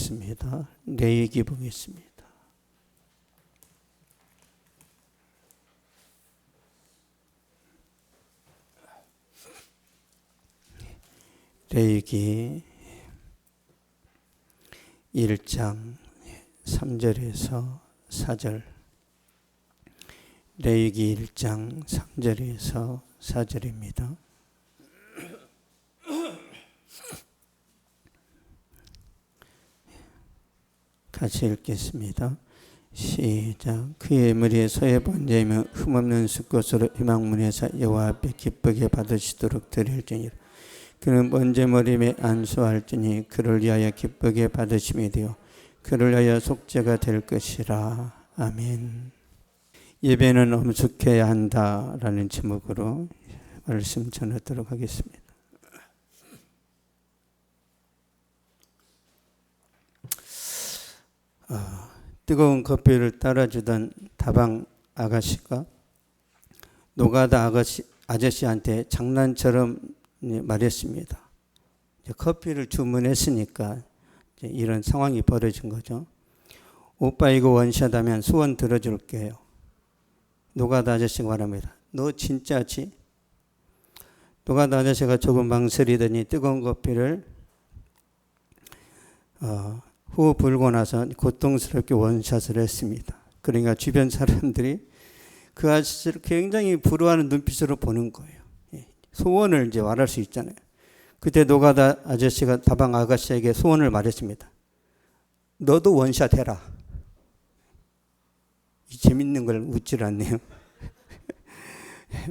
보겠습니다. 레위기 보겠습니다. 레위기 1장 3절에서 4절. 레위기 1장 3절에서 4절입니다. 같이 읽겠습니다. 시작. 그의 머리에 소의 번제이며 흠없는 수꽃으로 희망문에서 여호와 앞에 기쁘게 받으시도록 드릴지니라. 그는 번제머리에 안수할지니 그를 위하여 기쁘게 받으심이 되어 그를 위하여 속죄가 될 것이라. 아멘. 예배는 엄숙해야 한다라는 제목으로 말씀 전하도록 하겠습니다. 뜨거운 커피를 따라주던 다방 아가씨가 노가다 아저씨한테 장난처럼 말했습니다. 커피를 주문했으니까 이런 상황이 벌어진 거죠. 오빠 이거 원샷하면 소원 들어줄게요. 노가다 아저씨가 말합니다. 너 진짜지? 노가다 아저씨가 조금 망설이더니 뜨거운 커피를 후 불고 나서 고통스럽게 원샷을 했습니다. 그러니까 주변 사람들이 그 아저씨를 굉장히 부러워하는 눈빛으로 보는 거예요. 소원을 이제 말할 수 있잖아요. 그때 노가다 아저씨가 다방 아가씨에게 소원을 말했습니다. 너도 원샷 해라. 이 재밌는 걸 웃질 않네요.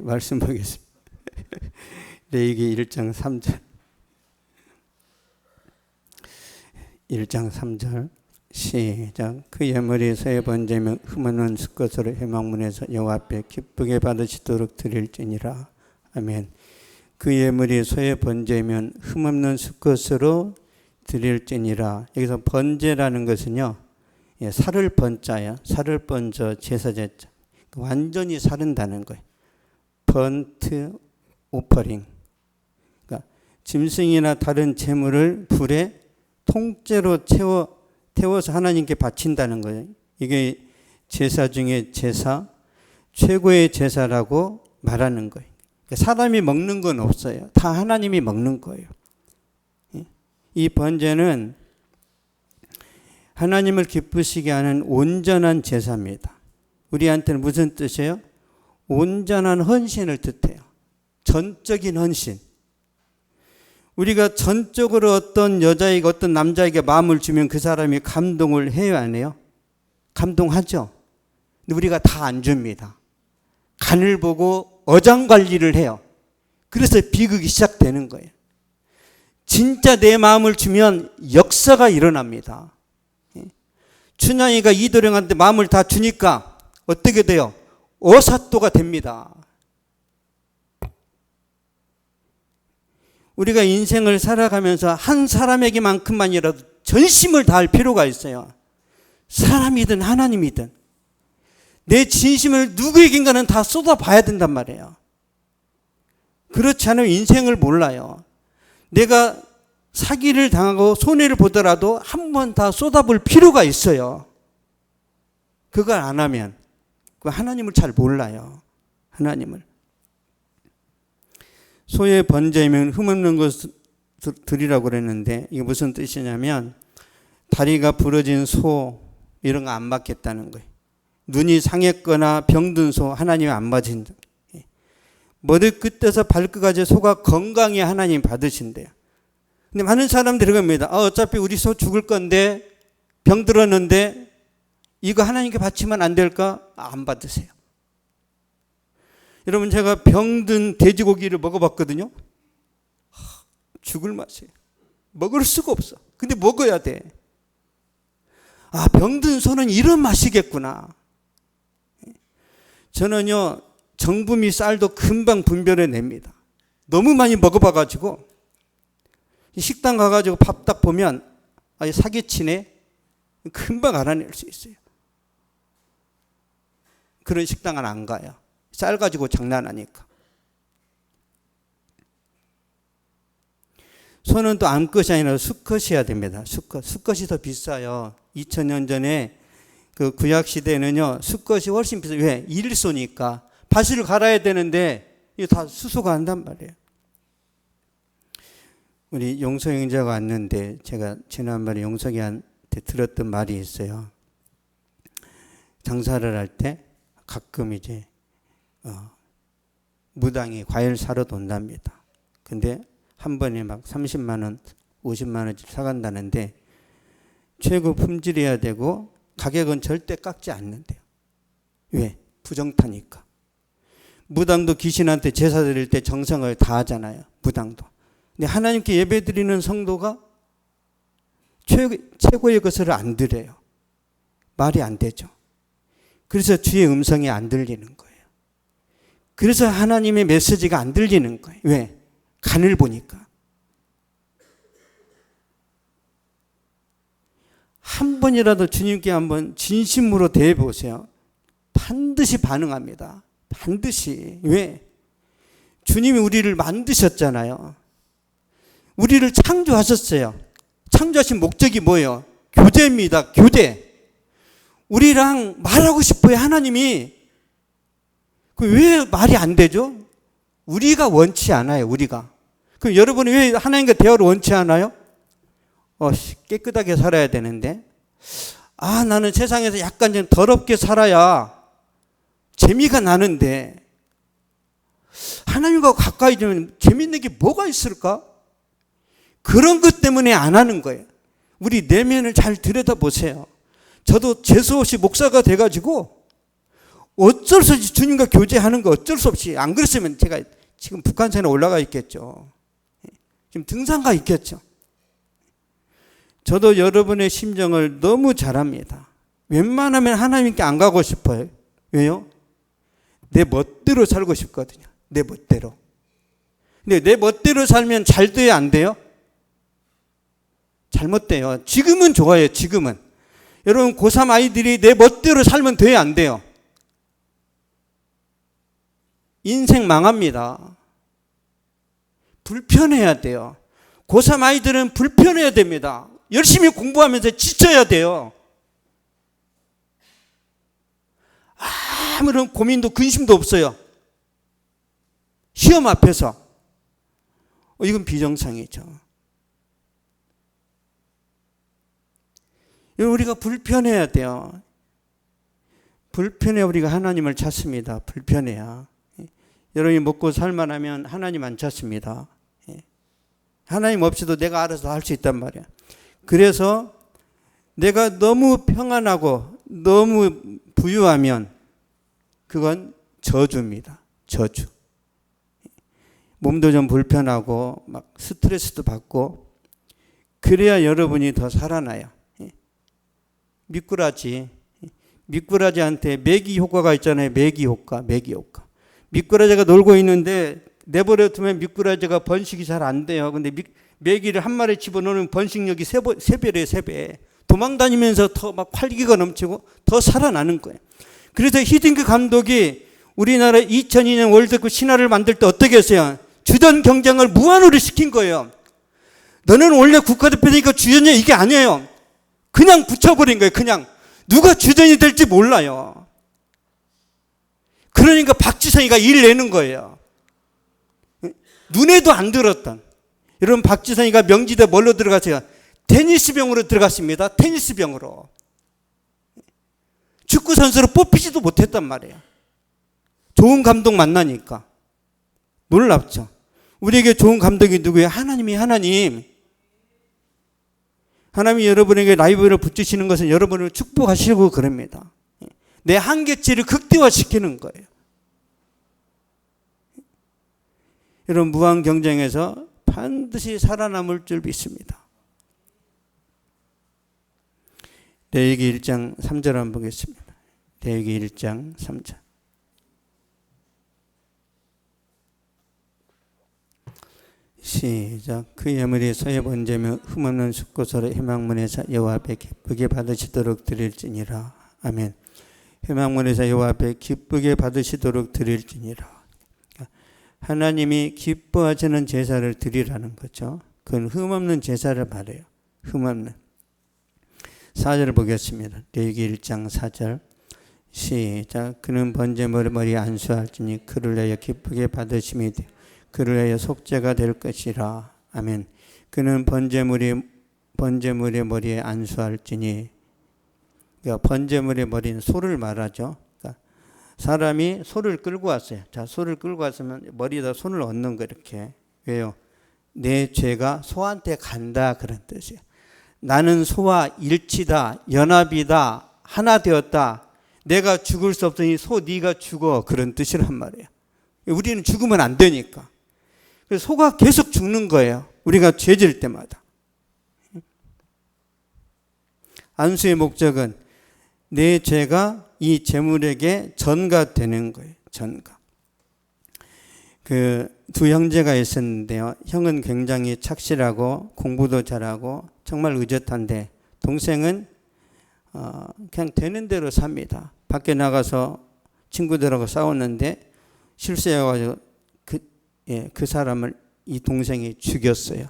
말씀 보겠습니다. 레위기 1장 3절. 1장 3절 시작. 그의 머리에 소의 번제며 흠없는 수꽃으로 회막문에서 여호와 앞에 기쁘게 받으시도록 드릴지니라. 아멘. 그의 머리에 소의 번제면 흠없는 수꽃으로 드릴지니라. 여기서 번제라는 것은요, 살을 번자야. 살을 번져 제사제자. 완전히 사른다는 거예요. 번트 오퍼링. 그러니까 짐승이나 다른 제물을 불에 통째로 태워서 하나님께 바친다는 거예요. 이게 제사 중에 제사, 최고의 제사라고 말하는 거예요. 사람이 먹는 건 없어요. 다 하나님이 먹는 거예요. 이 번제는 하나님을 기쁘시게 하는 온전한 제사입니다. 우리한테는 무슨 뜻이에요? 온전한 헌신을 뜻해요. 전적인 헌신. 우리가 전적으로 어떤 여자에게 어떤 남자에게 마음을 주면 그 사람이 감동을 해요, 안 해요? 감동하죠. 근데 우리가 다 안 줍니다. 간을 보고 어장관리를 해요. 그래서 비극이 시작되는 거예요. 진짜 내 마음을 주면 역사가 일어납니다. 춘향이가 이도령한테 마음을 다 주니까 어떻게 돼요? 어사또가 됩니다. 우리가 인생을 살아가면서 한 사람에게만큼만이라도 전심을 다할 필요가 있어요. 사람이든 하나님이든 내 진심을 누구에겐가는 다 쏟아봐야 된단 말이에요. 그렇지 않으면 인생을 몰라요. 내가 사기를 당하고 손해를 보더라도 한 번 다 쏟아볼 필요가 있어요. 그걸 안 하면 하나님을 잘 몰라요. 하나님을. 소의 번제면 흠없는 것을 드리라고 그랬는데 이게 무슨 뜻이냐면 다리가 부러진 소 이런 거 안 받겠다는 거예요. 눈이 상했거나 병든 소 하나님이 안 받으신다. 머리끝에서 발끝까지 소가 건강해 하나님 받으신대요. 근데 많은 사람들이 그럽니다. 어차피 우리 소 죽을 건데 병 들었는데 이거 하나님께 바치면 안 될까? 안 받으세요. 여러분 제가 병든 돼지고기를 먹어봤거든요. 죽을 맛이에요. 먹을 수가 없어. 근데 먹어야 돼. 아, 병든 소는 이런 맛이겠구나. 저는요 정부미 쌀도 금방 분별해 냅니다. 너무 많이 먹어봐가지고 식당 가가지고 밥 딱 보면 아, 사기치네. 금방 알아낼 수 있어요. 그런 식당은 안 가요. 쌀 가지고 장난하니까. 소는 또 암컷이 아니라 수컷이어야 됩니다. 수컷이 더 비싸요. 2000년 전에 그 구약 시대에는요, 수컷이 훨씬 비싸요. 왜? 일소니까. 밭을 갈아야 되는데 이게 다 수소가 한단 말이에요. 우리 용석 형제가 왔는데 제가 지난번에 용석이한테 들었던 말이 있어요. 장사를 할 때 가끔 이제 무당이 과일 사러 온답니다. 근데 한 번에 막 30만 원, 50만 원씩 사간다는데 최고 품질이어야 되고 가격은 절대 깎지 않는데요. 왜? 부정타니까. 무당도 귀신한테 제사 드릴 때 정성을 다하잖아요. 무당도. 근데 하나님께 예배 드리는 성도가 최고의 것을 안 드려요. 말이 안 되죠. 그래서 주의 음성이 안 들리는 거예요. 그래서 하나님의 메시지가 안 들리는 거예요. 왜? 간을 보니까. 한 번이라도 주님께 한번 진심으로 대해보세요. 반드시 반응합니다. 반드시. 왜? 주님이 우리를 만드셨잖아요. 우리를 창조하셨어요. 창조하신 목적이 뭐예요? 교제입니다. 교제. 우리랑 말하고 싶어요. 하나님이. 왜 말이 안 되죠? 우리가 원치 않아요. 우리가. 그럼 여러분이 왜 하나님과 대화를 원치 않아요? 깨끗하게 살아야 되는데, 나는 세상에서 약간 좀 더럽게 살아야 재미가 나는데, 하나님과 가까이 되면 재밌는 게 뭐가 있을까? 그런 것 때문에 안 하는 거예요. 우리 내면을 잘 들여다보세요. 저도 재수없이 목사가 돼가지고 어쩔 수 없이 주님과 교제하는 거 어쩔 수 없이. 안 그랬으면 제가 지금 북한산에 올라가 있겠죠. 지금 등산가 있겠죠. 저도 여러분의 심정을 너무 잘 압니다. 웬만하면 하나님께 안 가고 싶어요. 왜요? 내 멋대로 살고 싶거든요. 내 멋대로. 근데 내 멋대로 살면 잘 돼요? 안 돼요? 잘못돼요. 지금은 좋아요. 지금은. 여러분 고3 아이들이 내 멋대로 살면 돼요? 안 돼요? 인생 망합니다. 불편해야 돼요. 고3 아이들은 불편해야 됩니다. 열심히 공부하면서 지쳐야 돼요. 아무런 고민도 근심도 없어요. 시험 앞에서. 이건 비정상이죠. 우리가 불편해야 돼요. 불편해야 우리가 하나님을 찾습니다. 불편해야. 여러분이 먹고 살만하면 하나님 안 찾습니다. 하나님 없이도 내가 알아서 할 수 있단 말이야. 그래서 내가 너무 평안하고 너무 부유하면 그건 저주입니다. 저주. 몸도 좀 불편하고 막 스트레스도 받고 그래야 여러분이 더 살아나요. 미꾸라지한테 매기 효과가 있잖아요. 매기 효과. 미꾸라지가 놀고 있는데 내버려 두면 미꾸라지가 번식이 잘 안 돼요. 근데 매기를 한 마리 집어넣으면 번식력이 세 배래요. 3배. 도망다니면서 더 막 활기가 넘치고 더 살아나는 거예요. 그래서 히딩크 감독이 우리나라 2002년 월드컵 신화를 만들 때 어떻게 했어요? 주전 경쟁을 무한으로 시킨 거예요. 너는 원래 국가대표니까 주전이야 이게 아니에요. 그냥 붙여버린 거예요. 그냥. 누가 주전이 될지 몰라요. 그러니까 박지성이가 일 내는 거예요. 눈에도 안 들었던. 여러분 박지성이가 명지대 뭘로 들어갔어요? 테니스병으로 들어갔습니다. 테니스병으로. 축구선수로 뽑히지도 못했단 말이에요. 좋은 감독 만나니까. 놀랍죠. 우리에게 좋은 감독이 누구예요? 하나님이 하나님이 여러분에게 라이브를 붙이시는 것은 여러분을 축복하시고 그럽니다. 내 한계치를 극대화시키는 거예요. 여러분 무한 경쟁에서 반드시 살아남을 줄 믿습니다. 레위기 1장 3절 한번 보겠습니다. 레위기 1장 3절. 시작. 그 예물이 서에 번제며 흠없는 숫곳으로 회막문에서 여호와 앞에 기쁘게 받으시도록 드릴지니라. 아멘. 회막문에서 여호와 앞에 기쁘게 받으시도록 드릴지니라. 하나님이 기뻐하시는 제사를 드리라는 거죠. 그건 흠없는 제사를 말해요. 흠없는. 4절 보겠습니다. 레위기 1장 4절 시작. 그는 번제물의 머리에 안수할지니 그를 위하여 기쁘게 받으심이 되어 그를 위하여 속죄가 될 것이라. 아멘. 그는 번제물의 머리에 안수할지니, 그러니까 번제물의 머리는 소를 말하죠. 그러니까 사람이 소를 끌고 왔어요. 자, 소를 끌고 왔으면 머리에다 손을 얹는 거 이렇게. 왜요? 내 죄가 소한테 간다 그런 뜻이에요. 나는 소와 일치다, 연합이다, 하나 되었다. 내가 죽을 수 없으니 소 네가 죽어 그런 뜻이란 말이에요. 우리는 죽으면 안 되니까. 그래서 소가 계속 죽는 거예요. 우리가 죄질 때마다. 안수의 목적은 내 죄가 이 제물에게 전가되는 거예요. 전가. 그 두 형제가 있었는데요. 형은 굉장히 착실하고 공부도 잘하고 정말 의젓한데 동생은 그냥 되는 대로 삽니다. 밖에 나가서 친구들하고 싸웠는데 실수해가지고 그 사람을 이 동생이 죽였어요.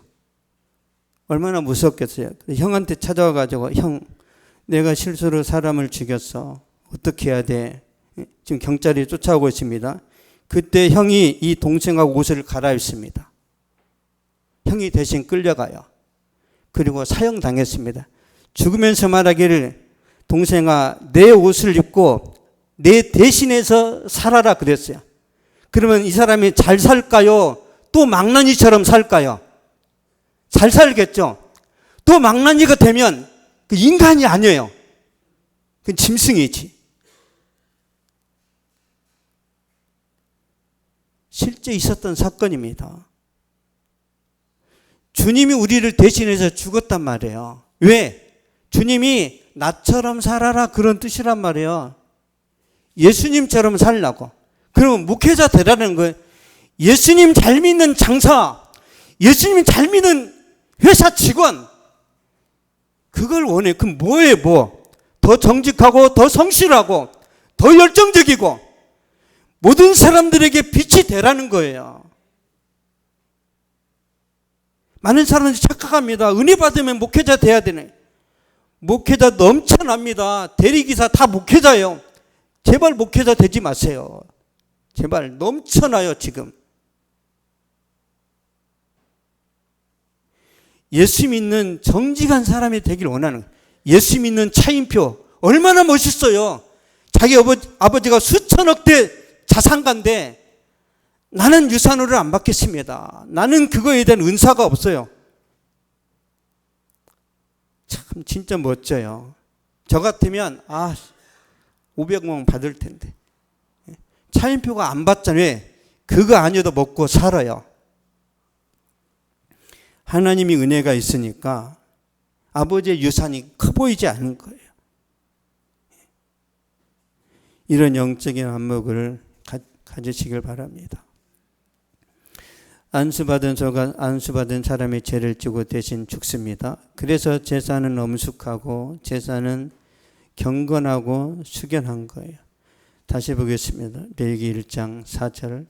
얼마나 무섭겠어요. 형한테 찾아와가지고 형, 내가 실수로 사람을 죽였어. 어떻게 해야 돼? 지금 경찰이 쫓아오고 있습니다. 그때 형이 이 동생하고 옷을 갈아입습니다. 형이 대신 끌려가요. 그리고 사형당했습니다. 죽으면서 말하기를 동생아 내 옷을 입고 내 대신해서 살아라 그랬어요. 그러면 이 사람이 잘 살까요? 또 망나니처럼 살까요? 잘 살겠죠. 또 망나니가 되면 그 인간이 아니에요. 그 짐승이지. 실제 있었던 사건입니다. 주님이 우리를 대신해서 죽었단 말이에요. 왜? 주님이 나처럼 살아라 그런 뜻이란 말이에요. 예수님처럼 살라고. 그러면 목회자 되라는 거예요. 예수님 잘 믿는 장사, 예수님 잘 믿는 회사 직원, 그걸 원해. 그럼 뭐예요? 더 정직하고 더 성실하고 더 열정적이고 모든 사람들에게 빛이 되라는 거예요. 많은 사람들이 착각합니다. 은혜 받으면 목회자 돼야 되네. 목회자 넘쳐납니다. 대리기사 다 목회자예요. 제발 목회자 되지 마세요. 제발 넘쳐나요 지금. 예수 믿는 정직한 사람이 되길 원하는 거예요. 예수 믿는 차인표 얼마나 멋있어요. 자기 아버지가 수천억 대 자산가인데 나는 유산으로 안 받겠습니다. 나는 그거에 대한 은사가 없어요. 참 진짜 멋져요. 저 같으면 500만 원 받을 텐데. 차인표가 안 받잖아요. 그거 아니어도 먹고 살아요. 하나님이 은혜가 있으니까 아버지의 유산이 커 보이지 않는 거예요. 이런 영적인 안목을 가지시길 바랍니다. 안수받은 사람의 죄를 지고 대신 죽습니다. 그래서 제사는 엄숙하고 제사는 경건하고 숙연한 거예요. 다시 보겠습니다. 레위기 1장 4절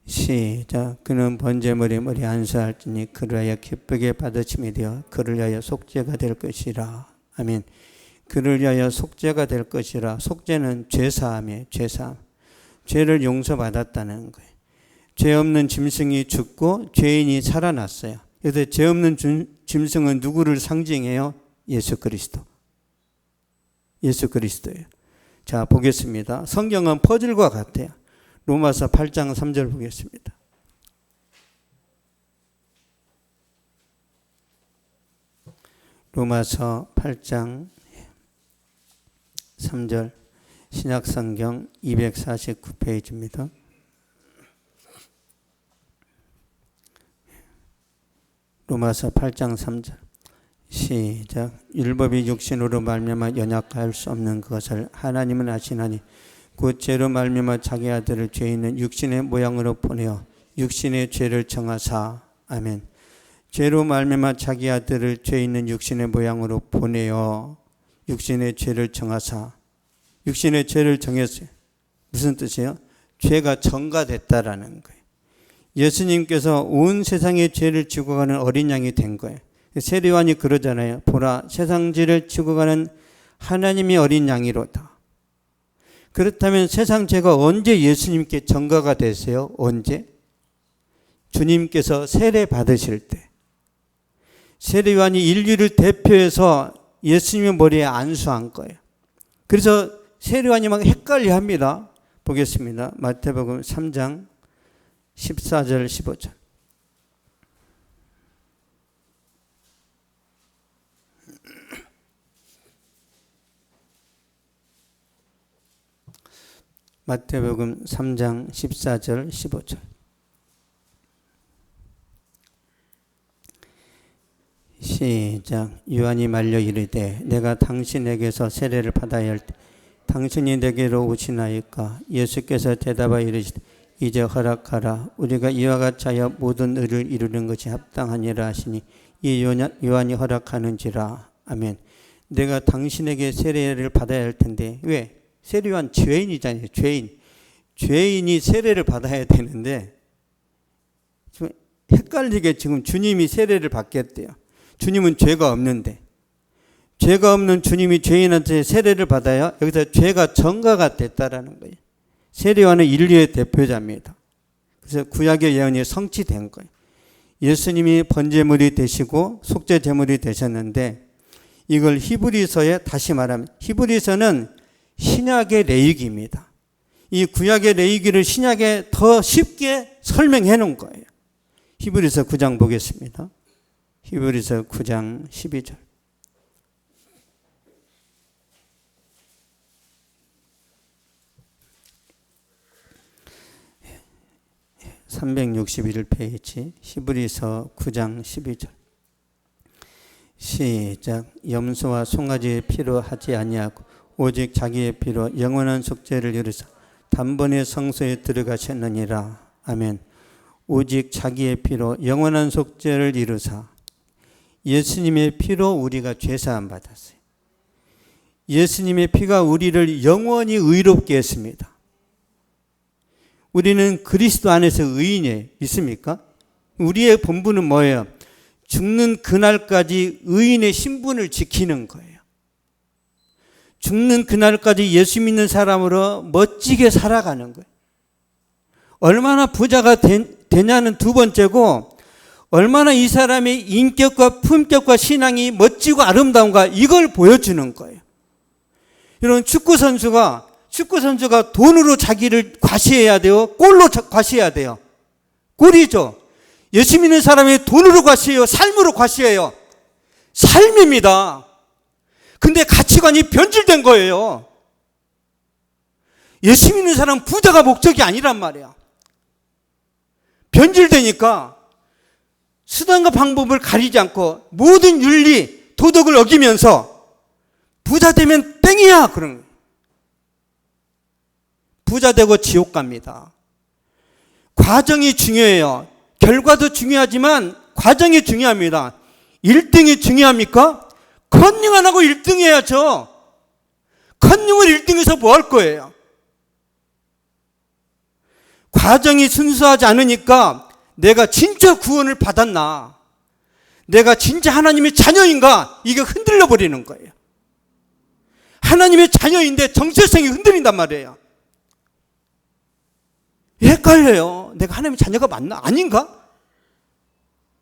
시작. 그는 번제물의 머리 안수할지니 그를 위하여 기쁘게 받으심이 되어 그를 위하여 속죄가 될 것이라. 아멘. 그를 위하여 속죄가 될 것이라. 속죄는 죄사함이에요. 죄사함. 죄를 용서받았다는 거예요. 죄 없는 짐승이 죽고 죄인이 살아났어요. 그래서 죄 없는 짐승은 누구를 상징해요? 예수 그리스도. 예수 그리스도예요. 자, 보겠습니다. 성경은 퍼즐과 같아요. 로마서 8장 3절 보겠습니다. 로마서 8장 3절 신약성경 249페이지입니다. 로마서 8장 3절 시작. 율법이 육신으로 말미암아 연약할 수 없는 것을 하나님은 아시나니 곧 죄로 말미암아 자기 아들을 죄 있는 육신의 모양으로 보내어 육신의 죄를 정하사. 아멘. 죄로 말미암아 자기 아들을 죄 있는 육신의 모양으로 보내어 육신의 죄를 정하사. 육신의 죄를 정했어요. 무슨 뜻이에요? 죄가 전가됐다라는 거예요. 예수님께서 온 세상의 죄를 지고 가는 어린 양이 된 거예요. 세례요한이 그러잖아요. 보라, 세상 죄를 지고 가는 하나님의 어린 양이로다. 그렇다면 세상 죄가 언제 예수님께 전가가 되세요? 언제? 주님께서 세례 받으실 때. 세례요한이 인류를 대표해서 예수님의 머리에 안수한 거예요. 그래서 세례요한이 막 헷갈려 합니다. 보겠습니다. 마태복음 3장 14절 15절. 마태복음 3장 14절 15절. 시작. 요한이 말려 이르되 내가 당신에게서 세례를 받아야 할 때 당신이 내게로 오시나이까? 예수께서 대답하여 이르시되 이제 허락하라. 우리가 이와 같이 하여 모든 의를 이루는 것이 합당하니라 하시니 이 요한이 허락하는지라. 아멘. 내가 당신에게 세례를 받아야 할 텐데 왜? 세례요한 죄인이잖아요. 죄인이 세례를 받아야 되는데 좀 헷갈리게 지금 주님이 세례를 받겠대요. 주님은 죄가 없는데, 죄가 없는 주님이 죄인한테 세례를 받아야 여기서 죄가 전가가 됐다라는 거예요. 세례요한은 인류의 대표자입니다. 그래서 구약의 예언이 성취된 거예요. 예수님이 번제물이 되시고 속죄제물이 되셨는데 이걸 히브리서에 다시 말하면, 히브리서는 신약의 레위기입니다. 이 구약의 레위기를 신약에 더 쉽게 설명해 놓은 거예요. 히브리서 9장 보겠습니다. 히브리서 9장 12절. (361페이지) 히브리서 9장 12절. 시작. 염소와 송아지의 피로 하지 아니하고 오직 자기의 피로 영원한 속죄를 이루사 단번에 성소에 들어가셨느니라. 아멘. 오직 자기의 피로 영원한 속죄를 이루사. 예수님의 피로 우리가 죄사함 받았어요. 예수님의 피가 우리를 영원히 의롭게 했습니다. 우리는 그리스도 안에서 의인이에요. 있습니까? 우리의 본분은 뭐예요? 죽는 그날까지 의인의 신분을 지키는 거예요. 죽는 그날까지 예수 믿는 사람으로 멋지게 살아가는 거예요. 얼마나 부자가 되냐는 두 번째고, 얼마나 이 사람의 인격과 품격과 신앙이 멋지고 아름다운가, 이걸 보여주는 거예요. 이런 축구 선수가 돈으로 자기를 과시해야 돼요? 골로 과시해야 돼요? 골이죠. 예수 믿는 사람이 돈으로 과시해요? 삶으로 과시해요? 삶입니다. 근데 가치관이 변질된 거예요. 예수 믿는 사람은 부자가 목적이 아니란 말이야. 변질되니까 수단과 방법을 가리지 않고 모든 윤리, 도덕을 어기면서 부자 되면 땡이야, 그런 거예요. 부자 되고 지옥 갑니다. 과정이 중요해요. 결과도 중요하지만 과정이 중요합니다. 1등이 중요합니까? 컨닝 안 하고 1등 해야죠. 컨닝을 1등해서 뭐 할 거예요? 과정이 순수하지 않으니까 내가 진짜 구원을 받았나? 내가 진짜 하나님의 자녀인가? 이게 흔들려 버리는 거예요. 하나님의 자녀인데 정체성이 흔들린단 말이에요. 헷갈려요. 내가 하나님의 자녀가 맞나? 아닌가?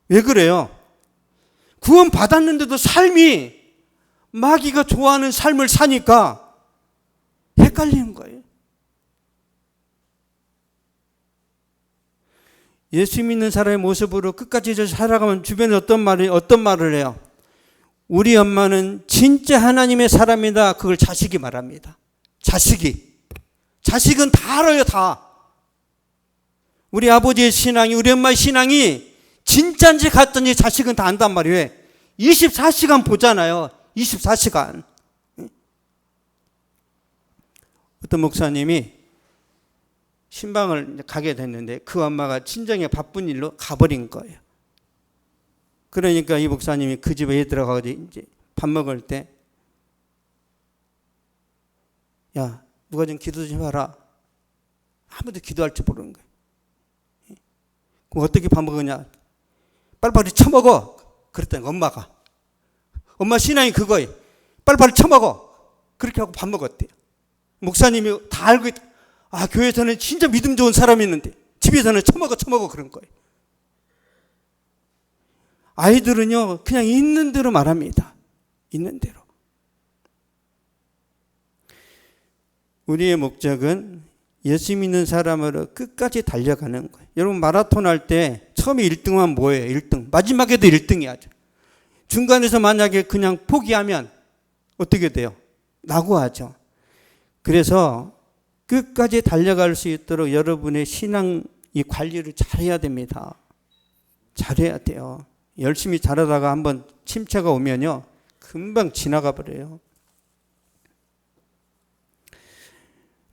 왜 그래요? 구원 받았는데도 삶이 마귀가 좋아하는 삶을 사니까 헷갈리는 거예요. 예수 믿는 사람의 모습으로 끝까지 살아가면 주변에 어떤 말을 해요? 우리 엄마는 진짜 하나님의 사람이다. 그걸 자식이 말합니다. 자식은 다 알아요, 다. 우리 아버지의 신앙이, 우리 엄마의 신앙이 진짜인지 가짜인지 자식은 다 안단 말이에요. 24시간 보잖아요. 24시간. 어떤 목사님이 신방을 가게 됐는데 그 엄마가 친정에 바쁜 일로 가버린 거예요. 그러니까 이 목사님이 그 집에 들어가서 이제 밥 먹을 때, 야, 누가 좀 기도 좀 해라. 아무도 기도할 줄 모르는 거예요. 그럼 어떻게 밥 먹으냐? 빨리빨리 처먹어. 그랬더니 엄마가. 엄마 신앙이 그거예요. 빨리빨리 처먹어. 그렇게 하고 밥 먹었대요. 목사님이 다 알고 있다. 아, 교회에서는 진짜 믿음 좋은 사람이 있는데 집에서는 처먹어 그런 거예요. 아이들은요, 그냥 있는 대로 말합니다. 있는 대로. 우리의 목적은 예수 믿는 사람으로 끝까지 달려가는 거예요. 여러분 마라톤 할 때 처음에 1등만 뭐예요? 1등. 마지막에도 1등이야죠. 중간에서 만약에 그냥 포기하면 어떻게 돼요? 낙오하죠. 그래서 끝까지 달려갈 수 있도록 여러분의 신앙 이 관리를 잘해야 됩니다. 잘해야 돼요. 열심히 잘하다가 한번 침체가 오면요, 금방 지나가 버려요.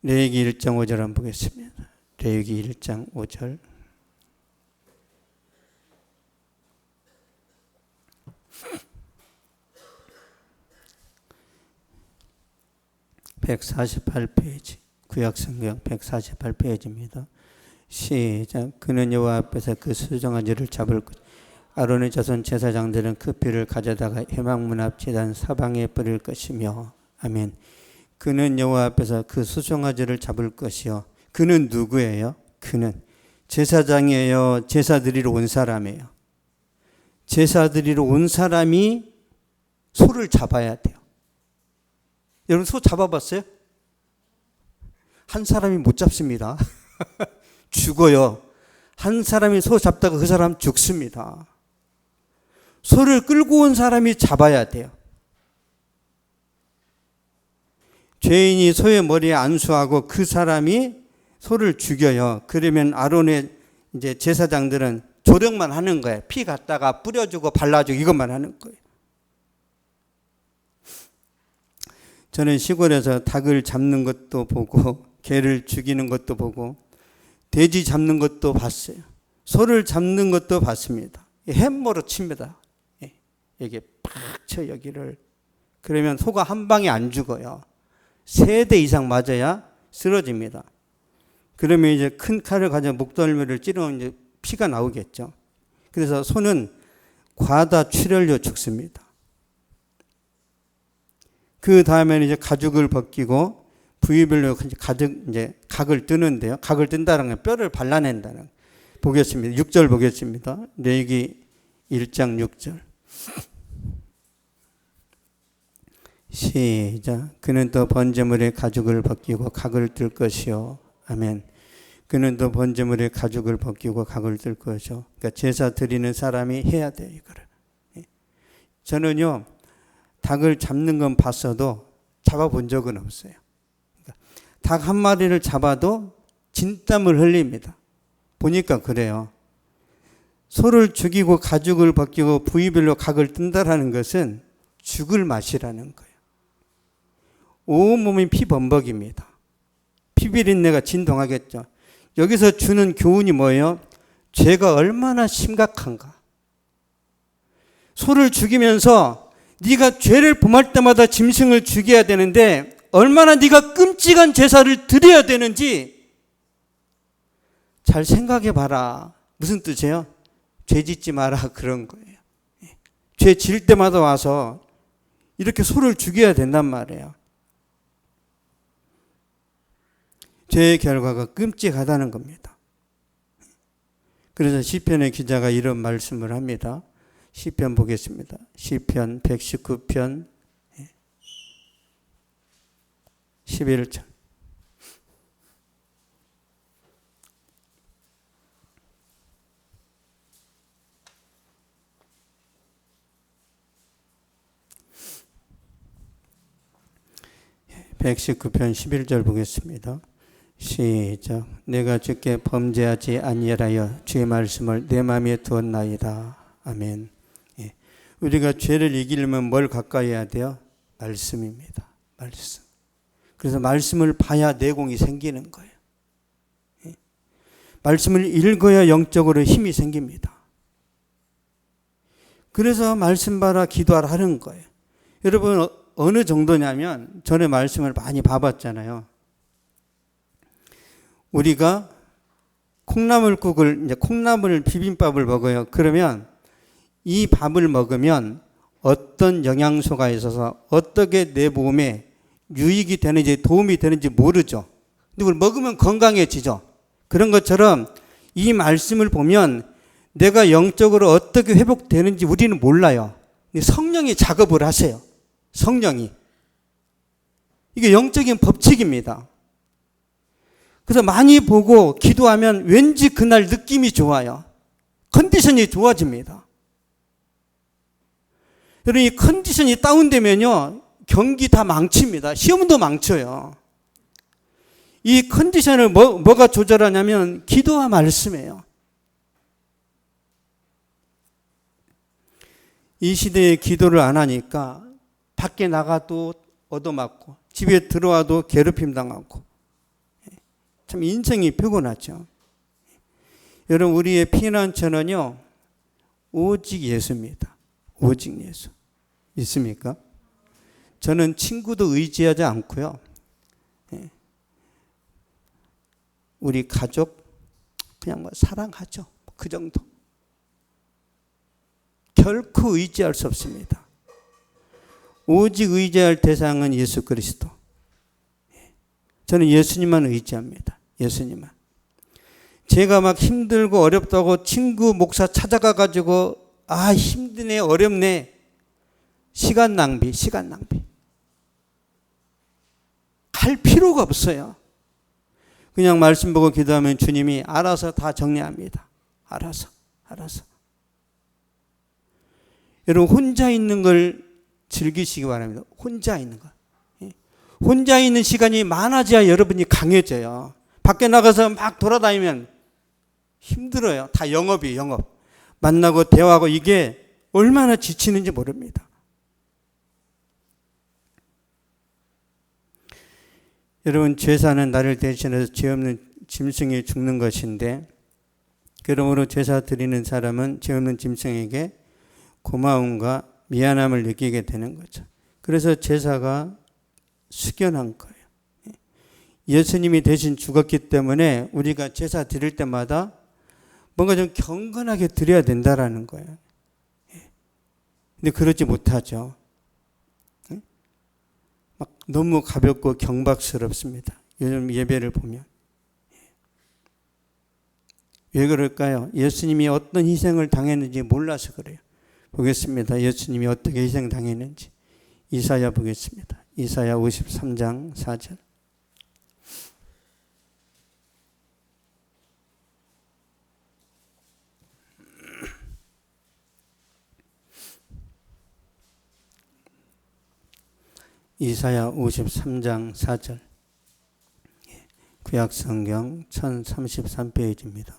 레위기 1장 5절 한번 보겠습니다. 레위기 1장 5절. (148페이지) 구약성경 148페이지입니다. 시작. 그는 여호와 앞에서 그 수송아지를 잡을 것. 아론의 자손 제사장들은 그 피를 가져다가 회막문 앞 제단 사방에 뿌릴 것이며. 아멘. 그는 여호와 앞에서 그 수송아지를 잡을 것이요. 그는 누구예요? 그는 제사장이에요? 제사 드리러 온 사람이에요? 제사 드리러 온 사람이 소를 잡아야 돼요. 여러분 소 잡아봤어요? 한 사람이 못 잡습니다. 죽어요. 한 사람이 소 잡다가 그 사람 죽습니다. 소를 끌고 온 사람이 잡아야 돼요. 죄인이 소의 머리에 안수하고 그 사람이 소를 죽여요. 그러면 아론의 이제 제사장들은 조력만 하는 거예요. 피 갖다가 뿌려주고 발라주고 이것만 하는 거예요. 저는 시골에서 닭을 잡는 것도 보고 개를 죽이는 것도 보고 돼지 잡는 것도 봤어요. 소를 잡는 것도 봤습니다. 햄머로 칩니다. 이게 팍 쳐 여기를. 그러면 소가 한 방에 안 죽어요. 3대 이상 맞아야 쓰러집니다. 그러면 이제 큰 칼을 가져 목덜미를 찌르면 이제 피가 나오겠죠. 그래서 소는 과다 출혈로 죽습니다. 그 다음에는 이제 가죽을 벗기고 부위별로 가죽 이제 각을 뜨는데요. 각을 뜬다는 건 뼈를 발라낸다는. 보겠습니다. 6절 보겠습니다. 레위기 1장 6절. 시작. 그는 또 번제물의 가죽을 벗기고 각을 뜰 것이요. 아멘. 그는 또 번제물의 가죽을 벗기고 각을 뜰 것이요. 그러니까 제사 드리는 사람이 해야 돼요, 이거를. 저는요, 닭을 잡는 건 봤어도 잡아본 적은 없어요. 그러니까 닭 한 마리를 잡아도 진땀을 흘립니다. 보니까 그래요. 소를 죽이고 가죽을 벗기고 부위별로 각을 뜬다라는 것은 죽을 맛이라는 거예요. 온몸이 피범벅입니다. 피비린내가 진동하겠죠. 여기서 주는 교훈이 뭐예요? 죄가 얼마나 심각한가. 소를 죽이면서 네가 죄를 범할 때마다 짐승을 죽여야 되는데 얼마나 네가 끔찍한 제사를 드려야 되는지 잘 생각해 봐라. 무슨 뜻이에요? 죄 짓지 마라 그런 거예요. 죄 지을 때마다 와서 이렇게 소를 죽여야 된단 말이에요. 죄의 결과가 끔찍하다는 겁니다. 그래서 시편의 기자가 이런 말씀을 합니다. 시편 보겠습니다. 시편 119편 11절. (119편) 11절 보겠습니다. 시작. 내가 주께 범죄하지 아니하여 주의 말씀을 내 마음에 두었나이다. 아멘. 우리가 죄를 이기려면 뭘 가까이 해야 돼요? 말씀입니다. 말씀. 그래서 말씀을 봐야 내공이 생기는 거예요. 말씀을 읽어야 영적으로 힘이 생깁니다. 그래서 말씀 봐라 기도하라 하는 거예요. 여러분 어느 정도냐면 전에 말씀을 많이 봐봤잖아요. 우리가 콩나물국을 이제 콩나물 비빔밥을 먹어요. 그러면 이 밥을 먹으면 어떤 영양소가 있어서 어떻게 내 몸에 유익이 되는지 도움이 되는지 모르죠. 근데 그걸 먹으면 건강해지죠. 그런 것처럼 이 말씀을 보면 내가 영적으로 어떻게 회복되는지 우리는 몰라요. 성령이 작업을 하세요. 성령이. 이게 영적인 법칙입니다. 그래서 많이 보고 기도하면 왠지 그날 느낌이 좋아요. 컨디션이 좋아집니다. 여러분, 이 컨디션이 다운되면요, 경기 다 망칩니다. 시험도 망쳐요. 이 컨디션을 뭐가 조절하냐면 기도와 말씀이에요. 이 시대에 기도를 안 하니까 밖에 나가도 얻어맞고 집에 들어와도 괴롭힘 당하고 참 인생이 피곤하죠. 여러분, 우리의 피난처는요 오직 예수입니다. 오직 예수. 믿습니까? 저는 친구도 의지하지 않고요. 우리 가족 그냥 사랑하죠. 그 정도. 결코 의지할 수 없습니다. 오직 의지할 대상은 예수 그리스도. 저는 예수님만 의지합니다. 예수님만. 제가 막 힘들고 어렵다고 친구 목사 찾아가 가지고 힘드네 어렵네. 시간 낭비. 갈 필요가 없어요. 그냥 말씀 보고 기도하면 주님이 알아서 다 정리합니다. 알아서. 여러분, 혼자 있는 걸 즐기시기 바랍니다. 혼자 있는 거. 혼자 있는 시간이 많아져야 여러분이 강해져요. 밖에 나가서 막 돌아다니면 힘들어요. 다 영업이에요, 영업. 만나고 대화하고 이게 얼마나 지치는지 모릅니다. 여러분, 제사는 나를 대신해서 죄 없는 짐승이 죽는 것인데, 그러므로 제사 드리는 사람은 죄 없는 짐승에게 고마움과 미안함을 느끼게 되는 거죠. 그래서 제사가 숙연한 거예요. 예수님이 대신 죽었기 때문에 우리가 제사 드릴 때마다 뭔가 좀 경건하게 드려야 된다라는 거예요. 근데 그러지 못하죠. 막 너무 가볍고 경박스럽습니다. 요즘 예배를 보면. 왜 그럴까요? 예수님이 어떤 희생을 당했는지 몰라서 그래요. 보겠습니다. 예수님이 어떻게 희생당했는지. 이사야 보겠습니다. 이사야 53장 4절. 이사야 53장 4절. 구약성경 1033페이지입니다.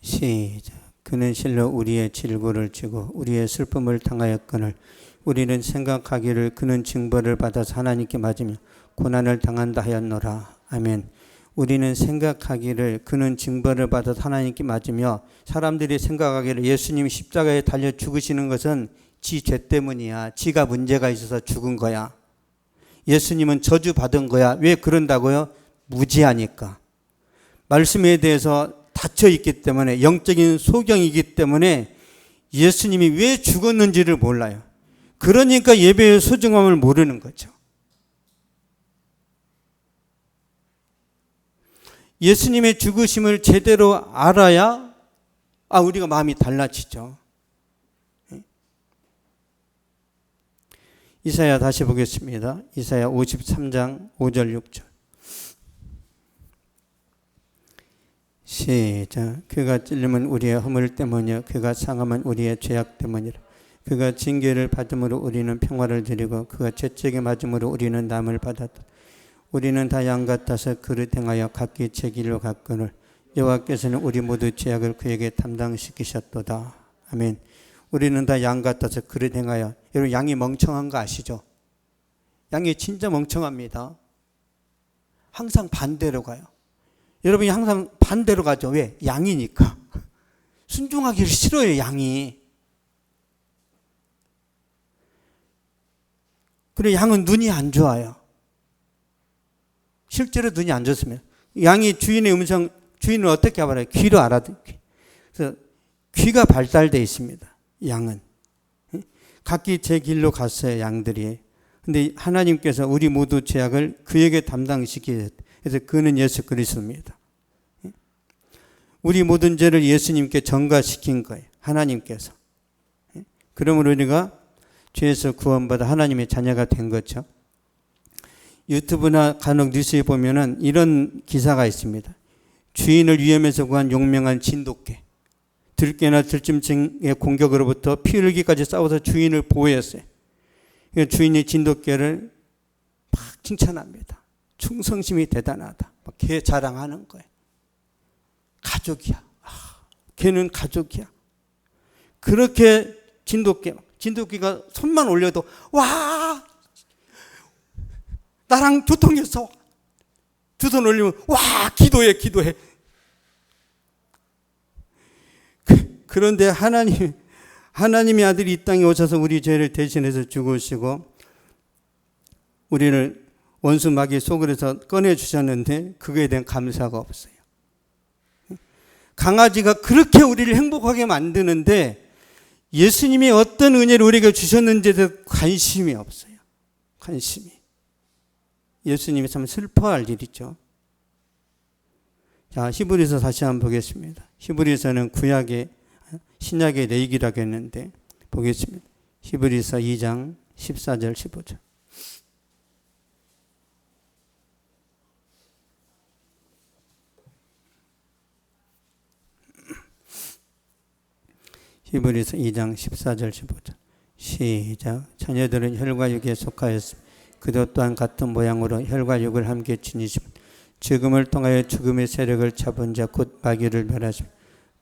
시작. 그는 실로 우리의 질고를 지고 우리의 슬픔을 당하였거늘 우리는 생각하기를 그는 징벌을 받아서 하나님께 맞으며 고난을 당한다 하였노라. 아멘. 우리는 생각하기를 그는 징벌을 받아서 하나님께 맞으며, 사람들이 생각하기를 예수님이 십자가에 달려 죽으시는 것은 지 죄 때문이야. 지가 문제가 있어서 죽은 거야. 예수님은 저주받은 거야. 왜 그런다고요? 무지하니까. 말씀에 대해서 닫혀 있기 때문에, 영적인 소경이기 때문에 예수님이 왜 죽었는지를 몰라요. 그러니까 예배의 소중함을 모르는 거죠. 예수님의 죽으심을 제대로 알아야 우리가 마음이 달라지죠. 이사야 다시 보겠습니다. 이사야 53장 5절 6절. 시작. 그가 찔림은 우리의 허물 때문이요 그가 상함은 우리의 죄악 때문이라. 그가 징계를 받음으로 우리는 평화를 드리고 그가 채찍에 맞음으로 우리는 남을 받았다. 우리는 다 양 같아서 그릇 행하여 각기 제 길로 갔거늘 여호와께서는 우리 모두 죄악을 그에게 담당시키셨도다. 아멘. 우리는 다 양 같아서 그릇 행하여. 여러분, 양이 멍청한 거 아시죠? 양이 진짜 멍청합니다. 항상 반대로 가요. 여러분이 항상 반대로 가죠. 왜? 양이니까. 순종하기를 싫어요, 양이. 그리고 양은 눈이 안 좋아요. 실제로 눈이 안 좋습니다. 양이 주인의 음성, 주인을 어떻게 알아요? 귀로 알아듣기. 그래서 귀가 발달되어 있습니다. 양은. 각기 제 길로 갔어요, 양들이. 근데 하나님께서 우리 모두 죄악을 그에게 담당시키셨어요. 그래서 그는 예수 그리스도입니다. 우리 모든 죄를 예수님께 전가시킨 거예요. 하나님께서. 그러므로 우리가 죄에서 구원받아 하나님의 자녀가 된 거죠. 유튜브나 간혹 뉴스에 보면은 이런 기사가 있습니다. 주인을 위험에서 구한 용맹한 진돗개. 들깨나 들짐승의 공격으로부터 피 흘리기까지 싸워서 주인을 보호했어요. 주인이 진돗개를 막 칭찬합니다. 충성심이 대단하다. 막 개 자랑하는 거예요. 가족이야. 걔는 가족이야. 그렇게 진돗개가 손만 올려도 와 나랑 교통했어. 두 손 올리면 와 기도해. 그런데 하나님의 아들이 이 땅에 오셔서 우리 죄를 대신해서 죽으시고 우리를 원수 마귀의 속으로서 꺼내주셨는데 그거에 대한 감사가 없어요. 강아지가 그렇게 우리를 행복하게 만드는데 예수님이 어떤 은혜를 우리에게 주셨는지에 대해 관심이 없어요. 관심이. 예수님이 참 슬퍼할 일이죠. 자, 히브리서 다시 한번 보겠습니다. 히브리서는 구약의 신약의 레이기라고 했는데 보겠습니다. 히브리서 2장 14절 15절. 히브리서 2장 14절 15절. 시작. 자녀들은 혈과 육에 속하였으며 그도 또한 같은 모양으로 혈과 육을 함께 지니시며 죽음을 통하여 죽음의 세력을 잡은 자 곧 마귀를 멸하시며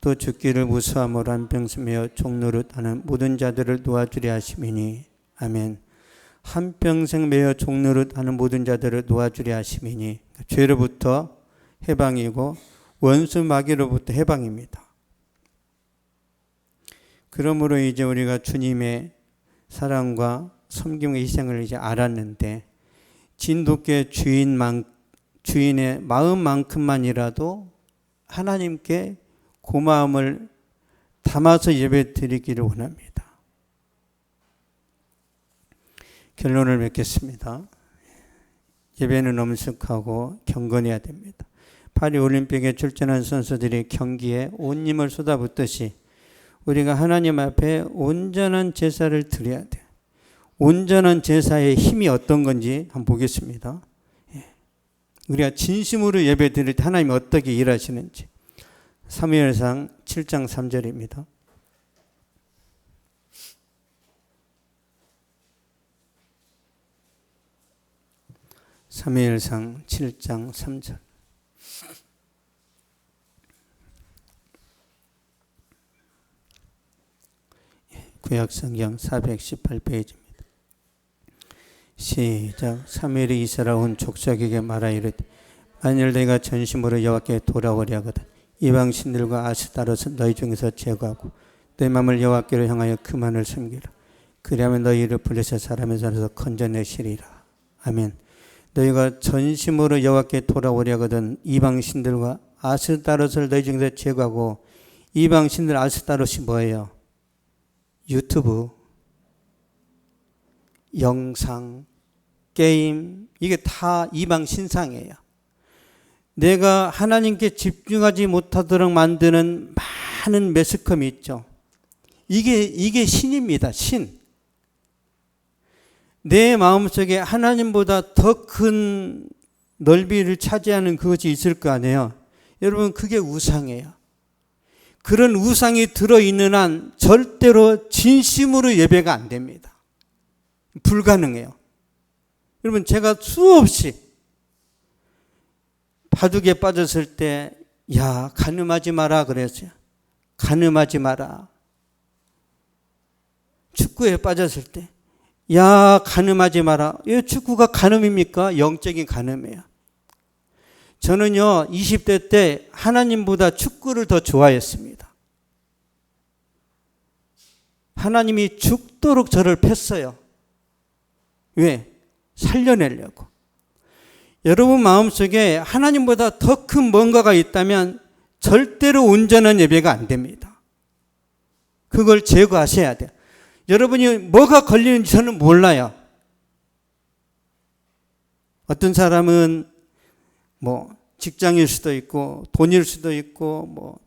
또 죽기를 무수함으로 한평생 매어 종노릇 하는 모든 자들을 놓아주려 하심이니. 아멘. 한평생 매어 종노릇 하는 모든 자들을 놓아주려 하심이니. 죄로부터 해방이고 원수 마귀로부터 해방입니다. 그러므로 이제 우리가 주님의 사랑과 섬김의 희생을 이제 알았는데 진돗개 주인의 마음만큼만이라도 하나님께 고마움을 담아서 예배 드리기를 원합니다. 결론을 맺겠습니다. 예배는 엄숙하고 경건해야 됩니다. 파리올림픽에 출전한 선수들이 경기에 온 힘을 쏟아붓듯이 우리가 하나님 앞에 온전한 제사를 드려야 돼요. 온전한 제사의 힘이 어떤 건지 한번 보겠습니다. 우리가 진심으로 예배 드릴 때 하나님이 어떻게 일하시는지. 사무엘상 7장 3절입니다. 사무엘상 7장 3절. 구약성경 418페이지입니다. 시작. 사무엘이 이스라엘 온 족속에게 말하 이르되 만일 내가 전심으로 여호와께 돌아오려 하거든 이방 신들과 아스타롯을 너희 중에서 제거하고 내 마음을 여호와께로 향하여 그만을 섬기라. 그리하면 너희를 블레셋 사람의 손에서 건져내시리라. 아멘. 너희가 전심으로 여호와께 돌아오려 하거든 이방 신들과 아스타롯을 너희 중에서 제거하고. 이방 신들 아스타롯이 뭐예요? 유튜브, 영상, 게임, 이게 다 이방 신상이에요. 내가 하나님께 집중하지 못하도록 만드는 많은 매스컴이 있죠. 이게 신입니다. 신. 내 마음속에 하나님보다 더 큰 넓이를 차지하는 그것이 있을 거 아니에요. 여러분, 그게 우상이에요. 그런 우상이 들어있는 한 절대로 진심으로 예배가 안 됩니다. 불가능해요. 여러분, 제가 수없이 바둑에 빠졌을 때, 야, 간음하지 마라 그랬어요. 간음하지 마라. 축구에 빠졌을 때, 야, 간음하지 마라. 왜 축구가 간음입니까? 영적인 간음이에요. 저는요, 20대 때 하나님보다 축구를 더 좋아했습니다. 하나님이 죽도록 저를 팼어요. 왜? 살려내려고. 여러분 마음속에 하나님보다 더 큰 뭔가가 있다면 절대로 온전한 예배가 안 됩니다. 그걸 제거하셔야 돼요. 여러분이 뭐가 걸리는지 저는 몰라요. 어떤 사람은 뭐 직장일 수도 있고 돈일 수도 있고 뭐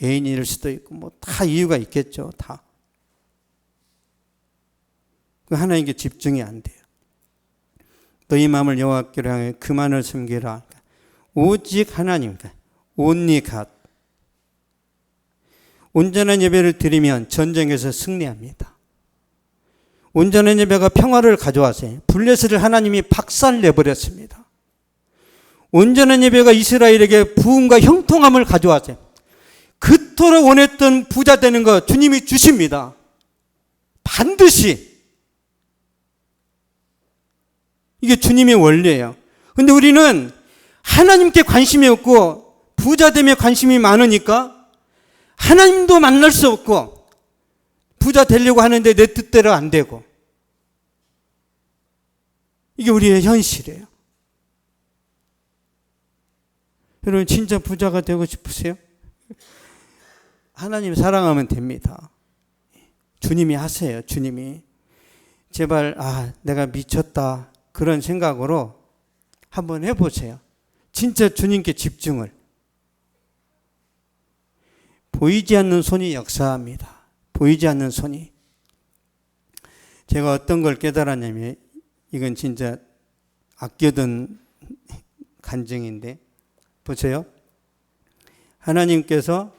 애인일 수도 있고 뭐 다 이유가 있겠죠. 다. 하나님께 집중이 안 돼요. 너희 마음을 여호와께로 향해 그만을 숨기라. 오직 하나님, only God. 온전한 예배를 드리면 전쟁에서 승리합니다. 온전한 예배가 평화를 가져왔어요. 블레셋을 하나님이 박살내버렸습니다. 온전한 예배가 이스라엘에게 부흥과 형통함을 가져왔어요. 그토록 원했던 부자 되는 거 주님이 주십니다. 반드시. 이게 주님의 원리예요. 근데 우리는 하나님께 관심이 없고 부자됨에 관심이 많으니까 하나님도 만날 수 없고 부자 되려고 하는데 내 뜻대로 안 되고, 이게 우리의 현실이에요. 여러분 진짜 부자가 되고 싶으세요? 하나님 사랑하면 됩니다. 주님이 하세요. 주님이. 제발 내가 미쳤다 그런 생각으로 한번 해보세요. 진짜 주님께 집중을. 보이지 않는 손이 역사합니다. 보이지 않는 손이. 제가 어떤 걸 깨달았냐면, 이건 진짜 아껴둔 간증인데, 보세요. 하나님께서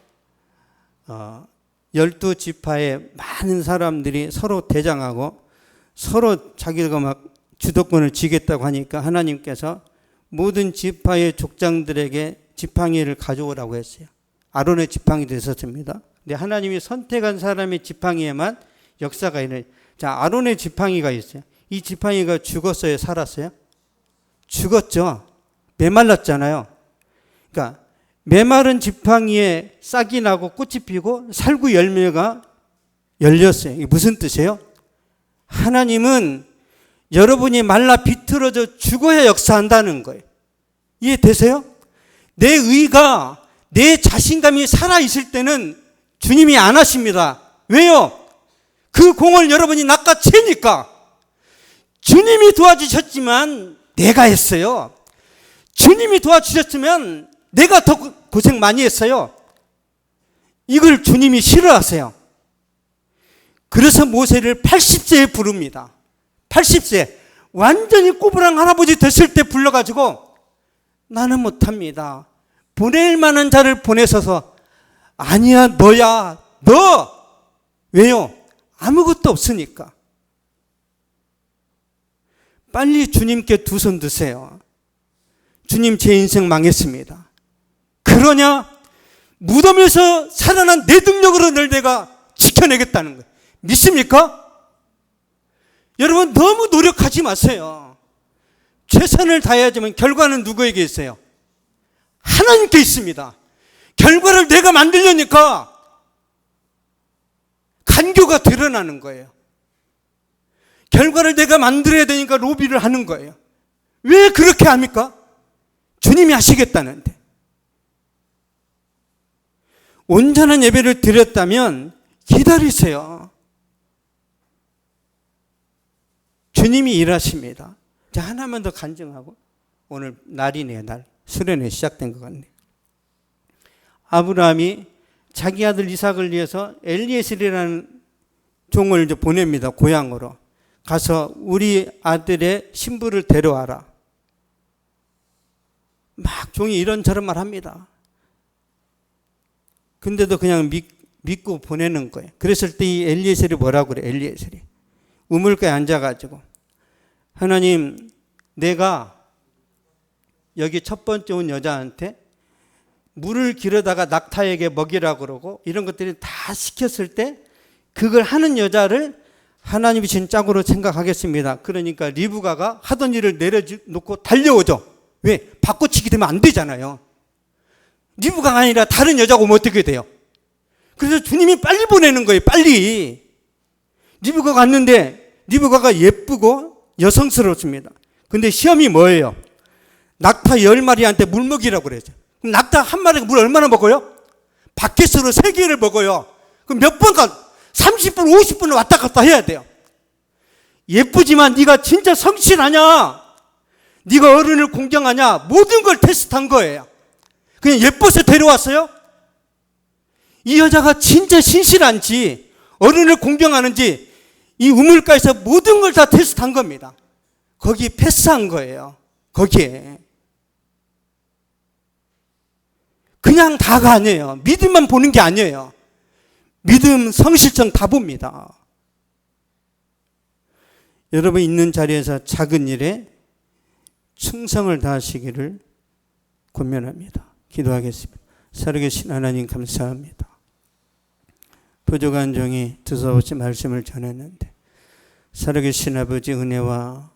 12지파의 많은 사람들이 서로 대장하고 서로 자기가 막 주도권을 쥐겠다고 하니까 하나님께서 모든 지파의 족장들에게 지팡이를 가져오라고 했어요. 아론의 지팡이도 있었습니다. 근데 하나님이 선택한 사람의 지팡이에만 역사가 있는. 자, 아론의 지팡이가 있어요. 이 지팡이가 죽었어요? 살았어요? 죽었죠. 메말랐잖아요. 그러니까 메마른 지팡이에 싹이 나고 꽃이 피고 살구 열매가 열렸어요. 이게 무슨 뜻이에요? 하나님은 여러분이 말라 비틀어져 죽어야 역사한다는 거예요. 이해되세요? 내 의가, 내 자신감이 살아있을 때는 주님이 안 하십니다. 왜요? 그 공을 여러분이 낚아채니까. 주님이 도와주셨지만 내가 했어요. 주님이 도와주셨으면 내가 더 고생 많이 했어요. 이걸 주님이 싫어하세요. 그래서 모세를 80세에 부릅니다. 80세. 완전히 꼬부랑 할아버지 됐을 때 불러가지고, 나는 못합니다. 보낼 만한 자를 보내서서, 아니야, 너야, 너! 왜요? 아무것도 없으니까. 빨리 주님께 두 손 드세요. 주님, 제 인생 망했습니다. 그러냐? 무덤에서 살아난 내 능력으로 늘 내가 지켜내겠다는 거예요. 믿습니까? 여러분 너무 노력하지 마세요. 최선을 다해야지만 결과는 누구에게 있어요? 하나님께 있습니다. 결과를 내가 만들려니까 간교가 드러나는 거예요. 결과를 내가 만들어야 되니까 로비를 하는 거예요. 왜 그렇게 합니까? 주님이 하시겠다는데. 온전한 예배를 드렸다면 기다리세요. 주님이 일하십니다. 자, 하나만 더 간증하고, 오늘 날이네요, 날. 수련회 시작된 것 같네요. 아브라함이 자기 아들 이삭을 위해서 엘리에셀이라는 종을 이제 보냅니다. 고향으로. 가서 우리 아들의 신부를 데려와라. 막 종이 이런저런 말 합니다. 근데도 그냥 믿고 보내는 거예요. 그랬을 때 이 엘리에셀이 뭐라고 그래? 엘리에셀이 우물가에 앉아가지고, 하나님, 내가 여기 첫 번째 온 여자한테 물을 기르다가 낙타에게 먹이라고 그러고 이런 것들이 다 시켰을 때 그걸 하는 여자를 하나님이 진 짝으로 생각하겠습니다. 그러니까 리브가가 하던 일을 내려놓고 달려오죠. 왜? 바꿔치기 되면 안 되잖아요. 리브가가 아니라 다른 여자가 오면 어떻게 돼요? 그래서 주님이 빨리 보내는 거예요. 빨리. 리브가가 왔는데 리브가가 예쁘고 여성스럽습니다. 근데 시험이 뭐예요? 낙타 10마리한테 물 먹이라고 그러죠. 그럼 낙타 한 마리가 물 얼마나 먹어요? 바켓으로 3개를 먹어요. 그럼 몇 번 30분, 50분을 왔다 갔다 해야 돼요. 예쁘지만 네가 진짜 성실하냐? 네가 어른을 공경하냐? 모든 걸 테스트한 거예요. 그냥 예뻐서 데려왔어요? 이 여자가 진짜 신실한지 어른을 공경하는지 이 우물가에서 모든 걸 다 테스트한 겁니다. 거기 패스한 거예요. 거기에. 그냥 다가 아니에요. 믿음만 보는 게 아니에요. 믿음, 성실성 다 봅니다. 여러분 있는 자리에서 작은 일에 충성을 다하시기를 권면합니다. 기도하겠습니다. 살아계신 하나님 감사합니다. 부족한 종이 두서없이 말씀을 전했는데 살아계신 아버지 은혜와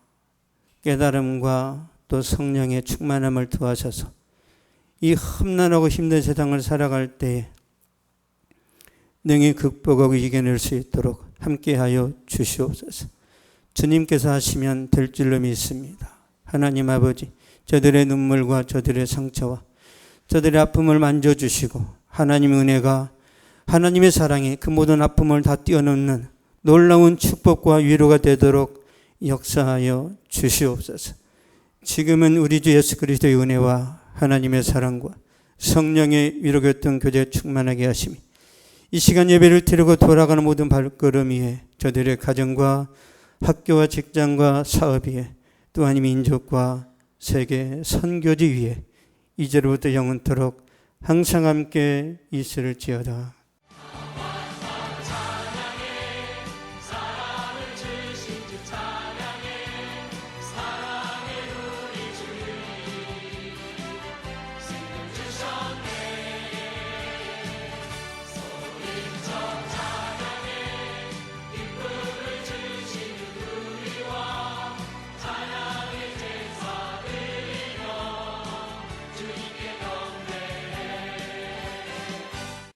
깨달음과 또 성령의 충만함을 더하셔서 이 험난하고 힘든 세상을 살아갈 때에 능히 극복하고 이겨낼 수 있도록 함께하여 주시옵소서. 주님께서 하시면 될 줄로 믿습니다. 하나님 아버지, 저들의 눈물과 저들의 상처와 저들의 아픔을 만져주시고 하나님의 은혜가, 하나님의 사랑이 그 모든 아픔을 다 뛰어넘는 놀라운 축복과 위로가 되도록 역사하여 주시옵소서. 지금은 우리 주 예수 그리스도의 은혜와 하나님의 사랑과 성령의 위로교통 교제 충만하게 하시며 이 시간 예배를 드리고 돌아가는 모든 발걸음 위에 저들의 가정과 학교와 직장과 사업 위에 또한 민족과 세계 선교지 위에 이제로부터 영원토록 항상 함께 있을지어다.